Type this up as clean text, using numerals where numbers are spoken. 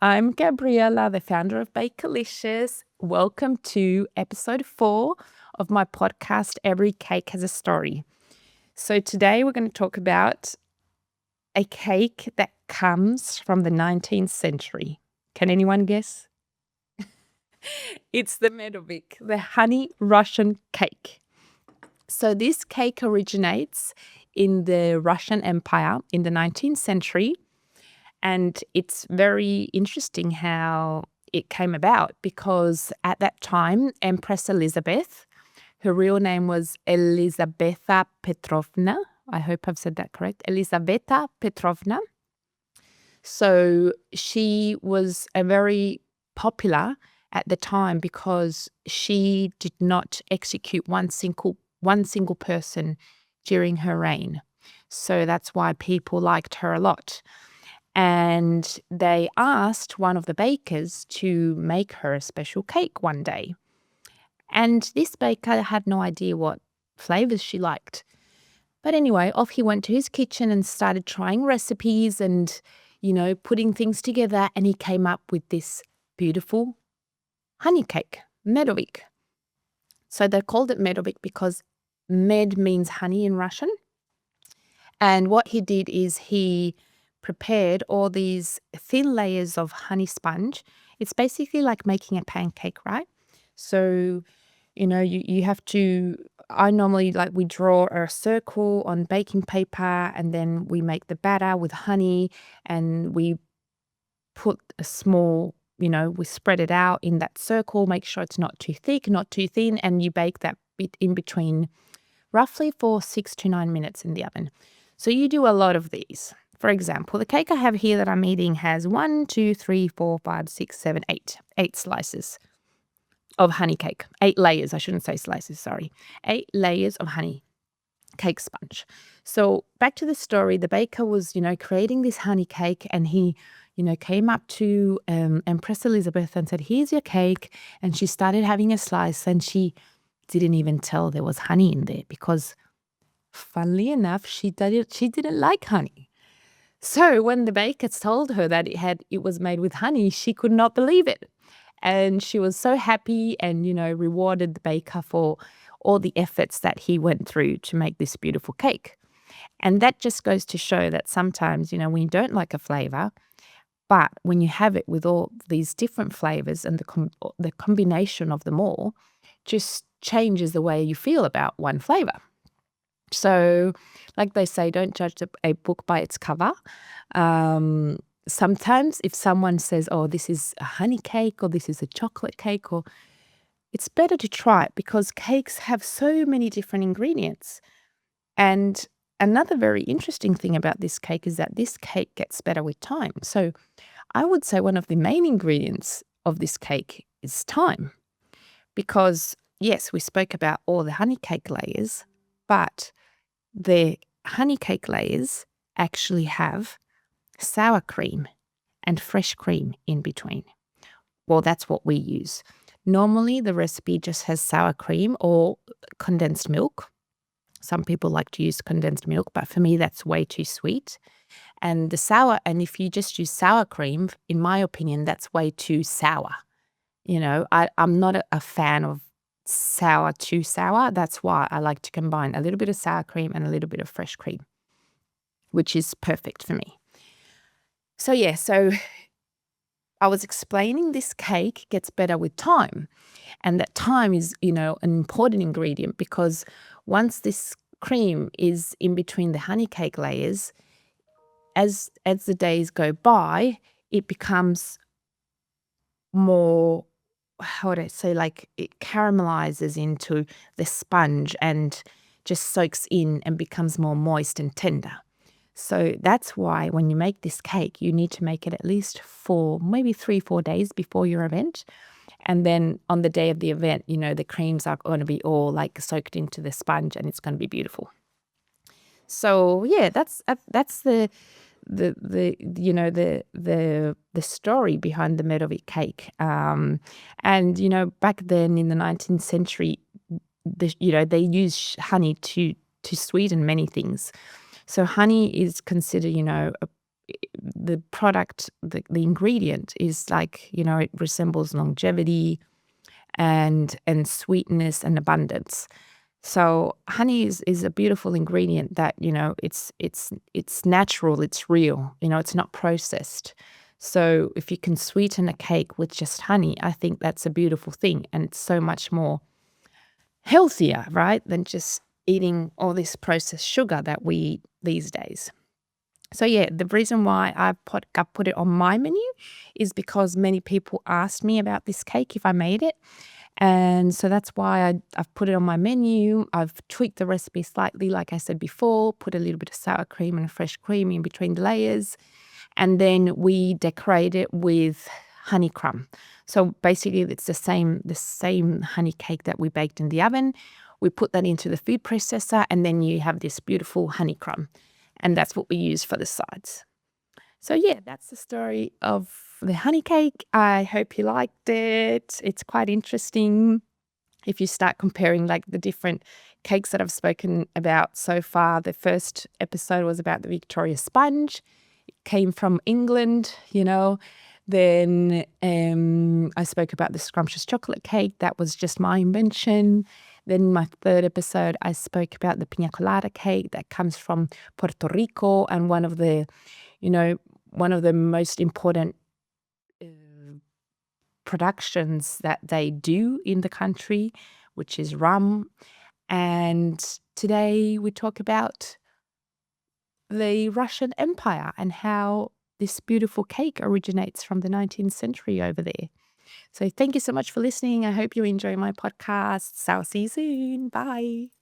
I'm Gabriella, the founder of Bakelicious. Welcome to episode 4 of my podcast, Every Cake Has a Story. So today we're going to talk about a cake that comes from the 19th century. Can anyone guess? It's the Medovik, the honey Russian cake. So this cake originates in the Russian Empire in the 19th century. And it's very interesting how it came about because at that time, Empress Elizabeth, her real name was Elizaveta Petrovna. I hope I've said that correct. Elizaveta Petrovna. So she was a very popular at the time because she did not execute one single person during her reign. So that's why people liked her a lot. And they asked one of the bakers to make her a special cake one day. And this baker had no idea what flavors she liked. But anyway, off he went to his kitchen and started trying recipes and, putting things together. And he came up with this beautiful honey cake, Medovik. So they called it Medovik because med means honey in Russian. And what he did is he prepared all these thin layers of honey sponge. It's basically like making a pancake, right? So, you have to, I normally we draw a circle on baking paper and then we make the batter with honey and we put a small, we spread it out in that circle, make sure it's not too thick, not too thin, and you bake that bit in between roughly for 6 to 9 minutes in the oven. So you do a lot of these. For example, the cake I have here that I'm eating has 1, 2, 3, 4, 5, 6, 7, 8. 8 slices of honey cake. 8 layers. I shouldn't say slices, sorry. 8 layers of honey cake sponge. So back to the story, the baker was, creating this honey cake and he, came up to Empress Elizabeth and said, "Here's your cake." And she started having a slice and she didn't even tell there was honey in there because funnily enough, she didn't like honey. So when the baker told her that it was made with honey, she could not believe it. And she was so happy and, rewarded the baker for all the efforts that he went through to make this beautiful cake. And that just goes to show that sometimes, when you don't like a flavor, but when you have it with all these different flavors and the combination of them all just changes the way you feel about one flavor. So, like they say, don't judge a book by its cover. Sometimes if someone says, "Oh, this is a honey cake," or "This is a chocolate cake," it's better to try it because cakes have so many different ingredients. And another very interesting thing about this cake is that this cake gets better with time. So I would say one of the main ingredients of this cake is time. Because, yes, we spoke about all the honey cake layers, but the honey cake layers actually have sour cream and fresh cream in between. Well, that's what we use. Normally, the recipe just has sour cream or condensed milk. Some people like to use condensed milk, but for me, that's way too sweet. And if you just use sour cream, in my opinion, that's way too sour. I'm not a fan of too sour. That's why I like to combine a little bit of sour cream and a little bit of fresh cream, which is perfect for me. So I was explaining this cake gets better with time. And that time is, an important ingredient because once this cream is in between the honey cake layers, as the days go by, it becomes more, how would I say, it caramelizes into the sponge and just soaks in and becomes more moist and tender. So that's why when you make this cake, you need to make it at least for maybe 3-4 days before your event. And then on the day of the event, the creams are going to be all soaked into the sponge and it's going to be beautiful. So yeah, that's the story behind the Medovik cake. And back then in the 19th century, they used honey to sweeten many things. So honey is considered, the product, the ingredient is like, it resembles longevity and sweetness and abundance. So honey is a beautiful ingredient that, it's natural, it's real, it's not processed. So if you can sweeten a cake with just honey, I think that's a beautiful thing. And it's so much more healthier, right, than just eating all this processed sugar that we eat these days. So yeah, the reason why I put it on my menu is because many people asked me about this cake if I made it. And so that's why I've put it on my menu. I've tweaked the recipe slightly, like I said before, put a little bit of sour cream and fresh cream in between the layers. And then we decorate it with honeycomb. So basically it's the same honey cake that we baked in the oven. We put that into the food processor, and then you have this beautiful honeycomb. And that's what we use for the sides. So yeah, that's the story of the honey cake. I hope you liked it. It's quite interesting if you start comparing like the different cakes that I've spoken about so far. The first episode was about the Victoria sponge. It came from England, Then I spoke about the scrumptious chocolate cake. That was just my invention. Then my third episode, I spoke about the pina colada cake that comes from Puerto Rico, and one of the most important productions that they do in the country, which is rum. And today we talk about the Russian Empire and how this beautiful cake originates from the 19th century over there. So thank you so much for listening. I hope you enjoy my podcast. So I'll see you soon. Bye.